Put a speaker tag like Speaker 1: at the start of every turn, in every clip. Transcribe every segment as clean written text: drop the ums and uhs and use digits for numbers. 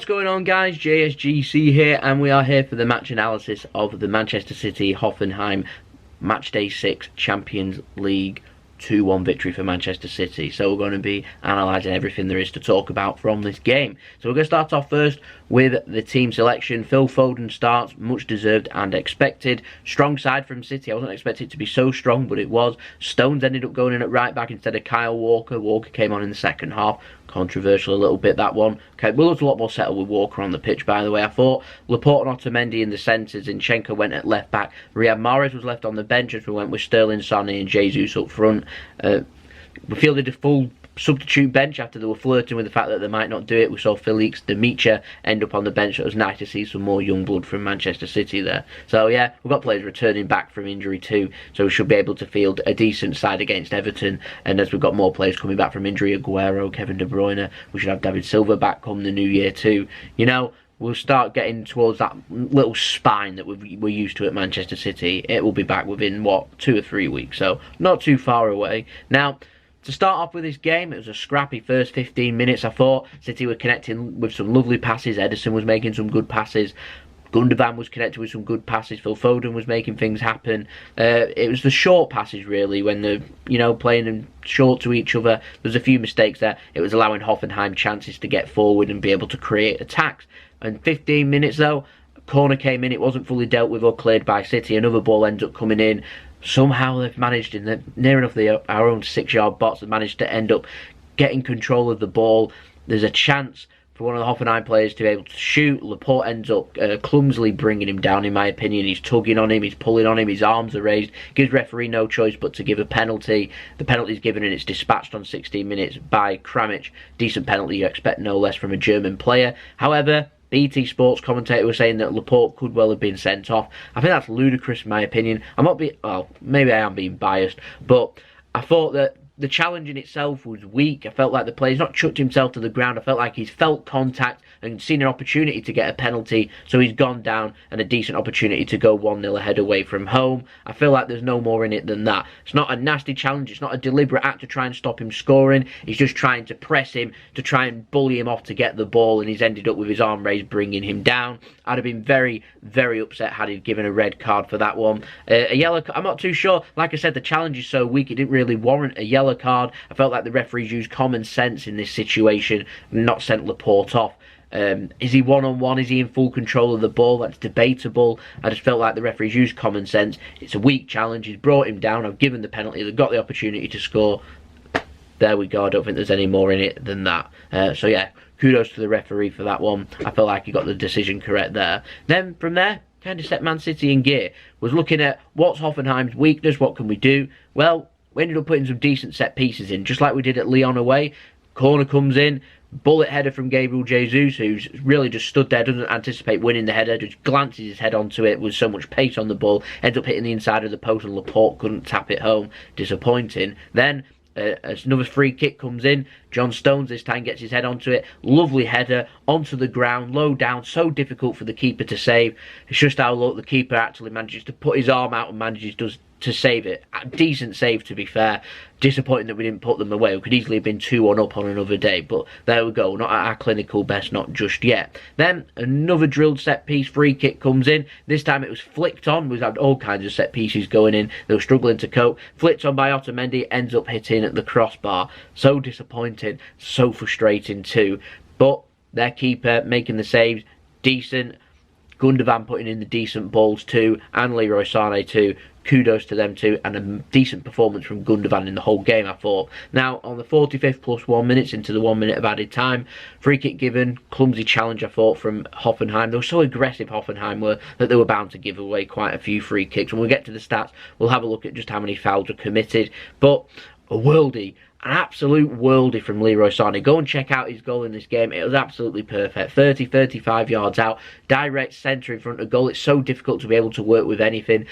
Speaker 1: What's going on, guys? JSGC here, and we are here for the match analysis of the Manchester City Hoffenheim Match Day 6 Champions League 2-1 victory for Manchester City. So we're going to be analysing everything there is to talk about from this game. So we're going to start off first with the team selection. Phil Foden starts, much deserved and expected. Strong side from City. I wasn't expecting it to be so strong, but it was. Stones ended up going in at right back instead of Kyle Walker. Walker came on in the second half. Controversial a little bit, that one. Okay, we looked a lot more settled with Walker on the pitch, by the way. I thought Laporte and Otamendi in the centres. Zinchenko went at left back. Riyad Mahrez was left on the bench as we went with Sterling, Sane and Jesus up front. We fielded a full substitute bench after they were flirting with the fact that they might not do it. We saw Felix Demicha end up on the bench. It was nice to see some more young blood from Manchester City there. So yeah, we've got players returning back from injury too, so we should be able to field a decent side against Everton. And as we've got more players coming back from injury, Aguero, Kevin De Bruyne, we should have David Silva back come the new year too. You know, we'll start getting towards that little spine that we're used to at Manchester City. It will be back within, what, 2 or 3 weeks, so not too far away. Now, to start off with this game, it was a scrappy first 15 minutes. I thought City were connecting with some lovely passes. Ederson was making some good passes. Gundogan was connected with some good passes. Phil Foden was making things happen. It was the short passes, really, when they're, you know, playing them short to each other. There's a few mistakes there. It was allowing Hoffenheim chances to get forward and be able to create attacks. And 15 minutes, though, a corner came in. It wasn't fully dealt with or cleared by City. Another ball ends up coming in. Somehow they've managed, in the near enough our own 6-yard box, they've managed to end up getting control of the ball. There's a chance for one of the Hoffenheim players to be able to shoot. Laporte ends up clumsily bringing him down, in my opinion. He's tugging on him, he's pulling on him, his arms are raised. Gives referee no choice but to give a penalty. The penalty's given and it's dispatched on 16 minutes by Kramich. Decent penalty, you expect no less from a German player. However, BT Sports commentator was saying that Laporte could well have been sent off. I think that's ludicrous in my opinion. Well, maybe I am being biased, but I thought that the challenge in itself was weak. I felt like the player's not chucked himself to the ground. I felt like he's felt contact and seen an opportunity to get a penalty, so he's gone down, and a decent opportunity to go 1-0 ahead away from home. I feel like there's no more in it than that. It's not a nasty challenge. It's not a deliberate act to try and stop him scoring. He's just trying to press him, to try and bully him off to get the ball, and he's ended up with his arm raised, bringing him down. I'd have been very, very upset had he given a red card for that one. A yellow, I'm not too sure. Like I said, the challenge is so weak, it didn't really warrant a yellow card. I felt like the referees used common sense in this situation, not sent Laporte off. Is he one-on-one? Is he in full control of the ball? That's debatable. I just felt like the referees used common sense. It's a weak challenge. He's brought him down. I've given the penalty. They've got the opportunity to score. There we go. I don't think there's any more in it than that. So yeah, kudos to the referee for that one. I felt like he got the decision correct there. Then from there, kind of set Man City in gear. Was looking at what's Hoffenheim's weakness, what can we do? Well, we ended up putting some decent set pieces in, just like we did at Lyon away. Corner comes in, bullet header from Gabriel Jesus, who's really just stood there, doesn't anticipate winning the header, just glances his head onto it with so much pace on the ball, ends up hitting the inside of the post, and Laporte couldn't tap it home. Disappointing. Then another free kick comes in. John Stones this time gets his head onto it. Lovely header onto the ground, low down, so difficult for the keeper to save. It's just how low the keeper actually manages to put his arm out and manages to save it. A decent save, to be fair. Disappointing that we didn't put them away. We could easily have been 2-1 up on another day, but there we go. Not at our clinical best, not just yet. Then another drilled set piece free kick comes in. This time it was flicked on. We've had all kinds of set pieces going in. They were struggling to cope. Flicked on by Otamendi, ends up hitting at the crossbar. So disappointing, so frustrating too. But their keeper making the saves, decent. Gundogan putting in the decent balls too, and Leroy Sane too. Kudos to them too, and a decent performance from Gundogan in the whole game, I thought. Now, on the 45th plus 1 minutes into the 1 minute of added time, free kick given, clumsy challenge, I thought, from Hoffenheim. They were so aggressive, Hoffenheim were, that they were bound to give away quite a few free kicks. When we get to the stats, we'll have a look at just how many fouls were committed. But a worldie. An absolute worldie from Leroy Sane. Go and check out his goal in this game. It was absolutely perfect. 35 yards out. Direct centre in front of goal. It's so difficult to be able to work with anything.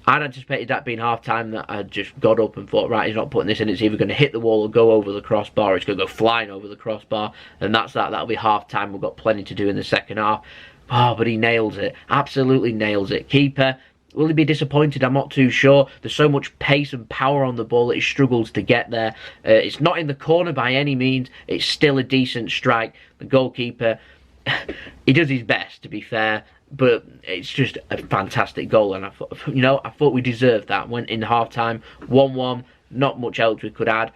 Speaker 1: I'd anticipated that being half-time, that I just got up and thought, right, he's not putting this in. It's either going to hit the wall or go over the crossbar, or it's going to go flying over the crossbar. And that's that. That'll be half-time. We've got plenty to do in the second half. Oh, but he nails it. Absolutely nails it. Keeper, will he be disappointed? I'm not too sure. There's so much pace and power on the ball that he struggles to get there. It's not in the corner by any means. It's still a decent strike. The goalkeeper he does his best, to be fair, but it's just a fantastic goal, and I thought we deserved that. Went in half-time, 1-1, not much else we could add.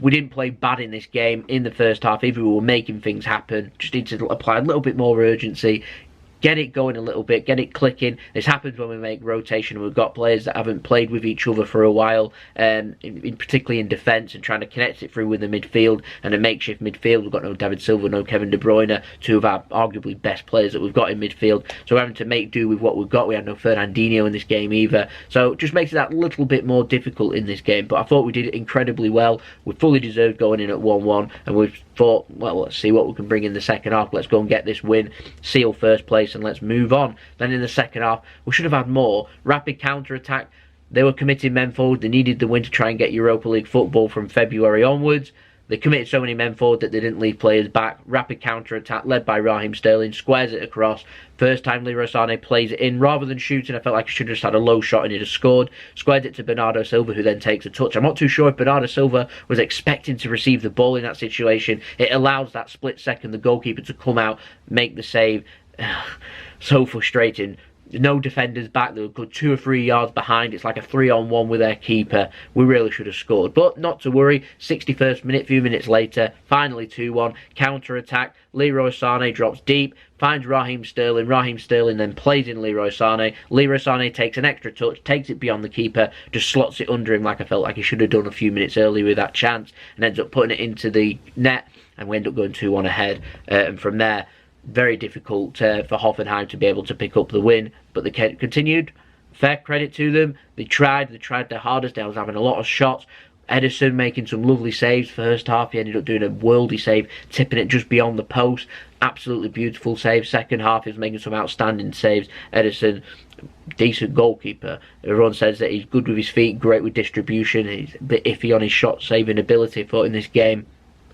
Speaker 1: We didn't play bad in this game in the first half either. We were making things happen. Just need to apply a little bit more urgency, get it going a little bit, get it clicking. This happens when we make rotation. We've got players that haven't played with each other for a while, particularly in defence, and trying to connect it through with the midfield and a makeshift midfield. We've got no David Silva, no Kevin De Bruyne, two of our arguably best players that we've got in midfield. So we're having to make do with what we've got. We had no Fernandinho in this game either. So it just makes it that little bit more difficult in this game. But I thought we did it incredibly well. We fully deserved going in at 1-1, and we've thought, well, let's see what we can bring in the second half. Let's go and get this win, seal first place, and let's move on. Then in the second half, we should have had more. Rapid counter-attack. They were committing men forward. They needed the win to try and get Europa League football from February onwards. They committed so many men forward that they didn't leave players back. Rapid counter-attack led by Raheem Sterling, squares it across. First time Leroy Sane plays it in. Rather than shooting, I felt like he should have just had a low shot and he'd have scored. Squared it to Bernardo Silva, who then takes a touch. I'm not too sure if Bernardo Silva was expecting to receive the ball in that situation. It allows that split second, the goalkeeper, to come out, make the save. So frustrating. No defenders back. They were good 2 or 3 yards behind. It's like a 3-on-1 with their keeper. We really should have scored, but not to worry. 61st minute, few minutes later, finally 2-1. Counter attack. Leroy Sane drops deep, finds Raheem Sterling. Raheem Sterling then plays in Leroy Sane. Leroy Sane takes an extra touch, takes it beyond the keeper, just slots it under him like I felt like he should have done a few minutes earlier with that chance, and ends up putting it into the net, and we end up going 2-1 ahead. And from there, very difficult for Hoffenheim to be able to pick up the win, but they continued. Fair credit to them. They tried their hardest. They was having a lot of shots. Ederson making some lovely saves first half. He ended up doing a worldie save, tipping it just beyond the post. Absolutely beautiful save. Second half, he was making some outstanding saves. Ederson, decent goalkeeper. Everyone says that he's good with his feet, great with distribution. He's a bit iffy on his shot saving ability. But in this game,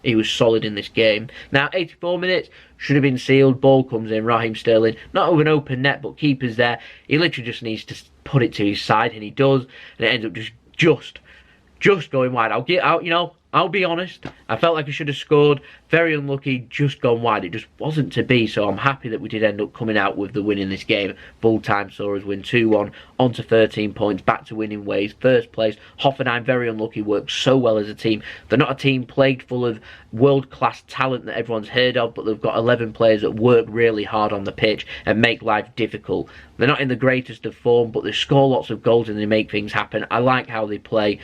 Speaker 1: he was solid in this game. Now, 84 minutes, should have been sealed. Ball comes in, Raheem Sterling, not with an open net, but keeper's there. He literally just needs to put it to his side, and he does, and it ends up just going wide. I'll be honest, I felt like I should have scored. Very unlucky, just gone wide. It just wasn't to be, so I'm happy that we did end up coming out with the win in this game. Full time saw us win 2-1, on to 13 points, back to winning ways, first place. Hoffenheim, very unlucky, worked so well as a team. They're not a team plagued full of world-class talent that everyone's heard of, but they've got 11 players that work really hard on the pitch and make life difficult. They're not in the greatest of form, but they score lots of goals and they make things happen. I like how they play.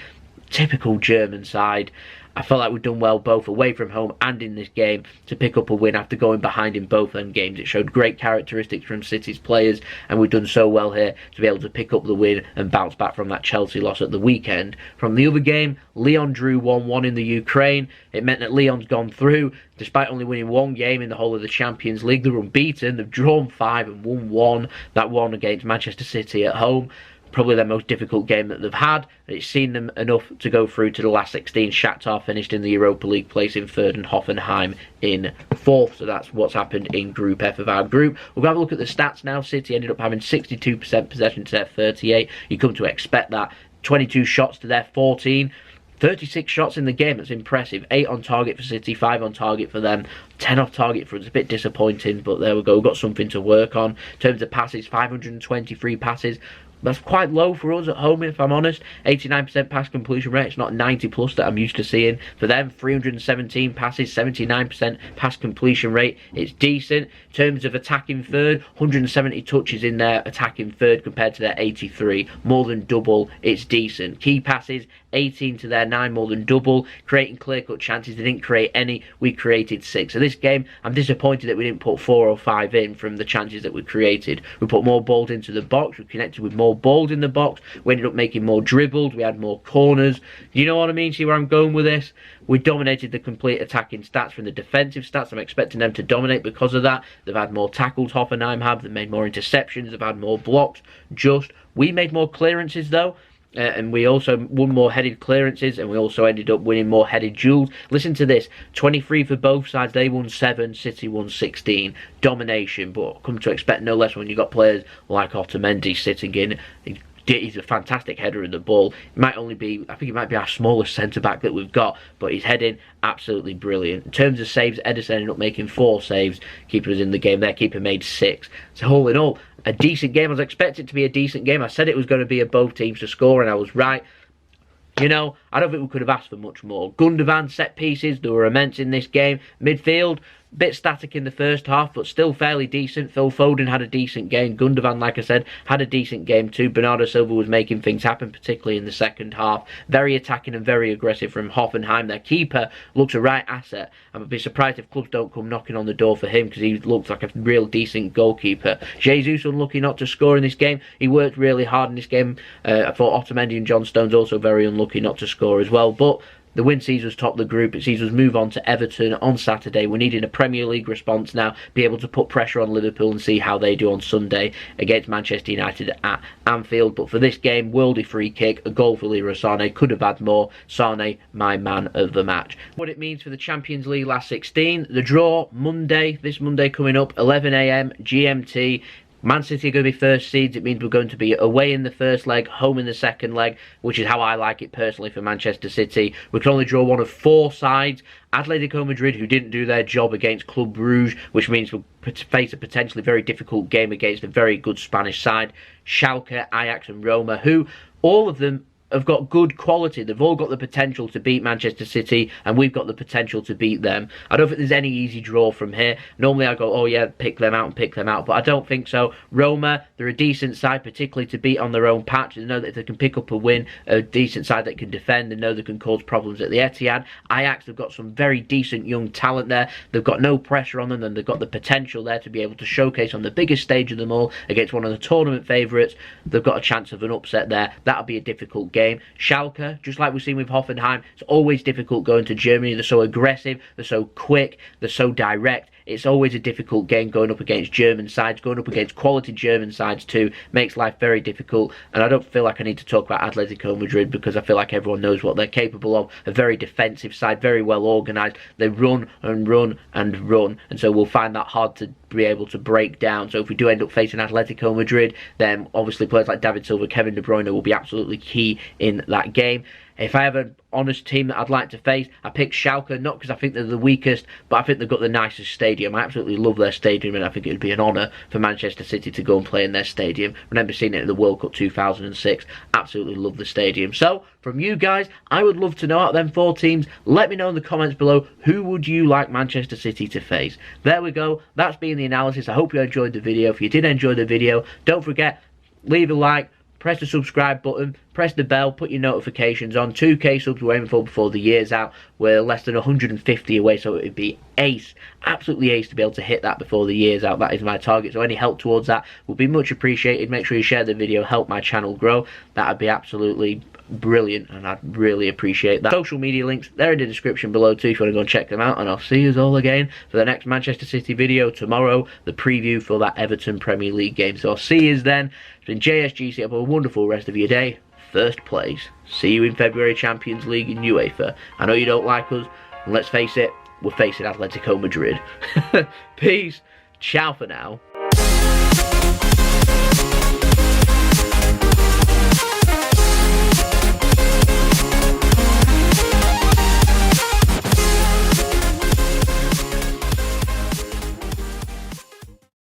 Speaker 1: Typical German side. I felt like we'd done well both away from home and in this game to pick up a win after going behind in both them games. It showed great characteristics from City's players, and we've done so well here to be able to pick up the win and bounce back from that Chelsea loss at the weekend. From the other game, Lyon drew 1-1 in the Ukraine. It meant that Lyon's gone through. Despite only winning one game in the whole of the Champions League, they're unbeaten. They've drawn 5 and won 1. That one against Manchester City at home. Probably their most difficult game that they've had. It's seen them enough to go through to the last 16. Shakhtar finished in the Europa League, placing 3rd, and Hoffenheim in 4th. So that's what's happened in Group F of our group. We'll have a look at the stats now. City ended up having 62% possession to their 38. You come to expect that. 22 shots to their 14. 36 shots in the game, that's impressive. 8 on target for City, 5 on target for them. 10 off target for us, a bit disappointing, but there we go. We've got something to work on. In terms of passes, 523 passes. That's quite low for us at home, if I'm honest. 89% pass completion rate. It's not 90 plus that I'm used to seeing. For them, 317 passes, 79% pass completion rate. It's decent. In terms of attacking third, 170 touches in their attacking third compared to their 83. More than double. It's decent. Key passes, 18 to their 9, more than double. Creating clear-cut chances, they didn't create any. We created 6. So this game, I'm disappointed that we didn't put 4 or 5 in from the chances that we created. We put more balls into the box. We connected with more balls in the box. We ended up making more dribbles. We had more corners. You know what I mean? See where I'm going with this? We dominated the complete attacking stats from the defensive stats. I'm expecting them to dominate because of that. They've had more tackles, Hoffenheim have. They've made more interceptions. They've had more blocks. We made more clearances, though. And we also won more headed clearances, and we also ended up winning more headed duels. Listen to this, 23 for both sides. They won 7, City won 16. Domination, but come to expect no less when you've got players like Otamendi sitting in. he's a fantastic header of the ball. He might only be, I think he might be our smallest centre-back that we've got, but he's heading absolutely brilliant. In terms of saves, Ederson ended up making 4 saves. Keeper was in the game. Their keeper made 6. So all in all, a decent game. I was expecting it to be a decent game. I said it was going to be a both teams to score, and I was right. You know, I don't think we could have asked for much more. Gundogan, set pieces, they were immense in this game. Midfield, bit static in the first half, but still fairly decent. Phil Foden had a decent game. Gundogan, like I said, had a decent game too. Bernardo Silva was making things happen, particularly in the second half. Very attacking and very aggressive from Hoffenheim. Their keeper looks a right asset. I would be surprised if clubs don't come knocking on the door for him, because he looks like a real decent goalkeeper. Jesus unlucky not to score in this game. He worked really hard in this game. I thought Otamendi and John Stones also very unlucky not to score as well. But the win sees us top the group. It sees us move on to Everton on Saturday. We're needing a Premier League response now, be able to put pressure on Liverpool and see how they do on Sunday against Manchester United at Anfield. But for this game, worldie free kick, a goal for Leroy Sane. Could have had more. Sane, my man of the match. What it means for the Champions League last 16, the draw Monday, this Monday coming up, 11 AM GMT. Man City are going to be first seeds. It means we're going to be away in the first leg, home in the second leg, which is how I like it personally for Manchester City. We can only draw one of 4 sides. Atletico Madrid, who didn't do their job against Club Brugge, which means we'll face a potentially very difficult game against a very good Spanish side. Schalke, Ajax and Roma, who all of them have got good quality. They've all got the potential to beat Manchester City, and we've got the potential to beat them. I don't think there's any easy draw from here. Normally I go, oh yeah, pick them out and pick them out, but I don't think so. Roma, they're a decent side, particularly to beat on their own patch. They know that if they can pick up a win, a decent side that can defend, they know they can cause problems at the Etihad. Ajax, they've got some very decent young talent there. They've got no pressure on them, and they've got the potential there to be able to showcase on the biggest stage of them all against one of the tournament favourites. They've got a chance of an upset there. That'll be a difficult game. Schalke, just like we've seen with Hoffenheim, it's always difficult going to Germany. They're so aggressive, they're so quick, they're so direct. It's always a difficult game going up against German sides, going up against quality German sides too. Makes life very difficult, and I don't feel like I need to talk about Atletico Madrid, because I feel like everyone knows what they're capable of. A very defensive side, very well organised. They run and run and run, and so we'll find that hard to be able to break down. So if we do end up facing Atletico Madrid, then obviously players like David Silva, Kevin De Bruyne will be absolutely key in that game. If I have an honest team that I'd like to face, I pick Schalke, not because I think they're the weakest, but I think they've got the nicest stadium. I absolutely love their stadium, and I think it would be an honour for Manchester City to go and play in their stadium. I remember seeing it in the World Cup 2006. Absolutely love the stadium. So, from you guys, I would love to know out of them 4 teams. Let me know in the comments below, who would you like Manchester City to face? There we go. That's been the analysis. I hope you enjoyed the video. If you did enjoy the video, don't forget, leave a like, press the subscribe button, press the bell, put your notifications on. 2k subs we're aiming for before the year's out. We're less than 150 away, so it would be ace, absolutely ace to be able to hit that before the year's out. That is my target, so any help towards that will be much appreciated. Make sure you share the video, help my channel grow. That would be absolutely brilliant, and I'd really appreciate that. Social media links, they're in the description below too if you want to go and check them out, and I'll see you all again for the next Manchester City video tomorrow, the preview for that Everton Premier League game. So I'll see you then. It's been JSGC. Have a wonderful rest of your day. First place. See you in February Champions League in UEFA. I know you don't like us, and let's face it, we're facing Atletico Madrid. Peace. Ciao for now.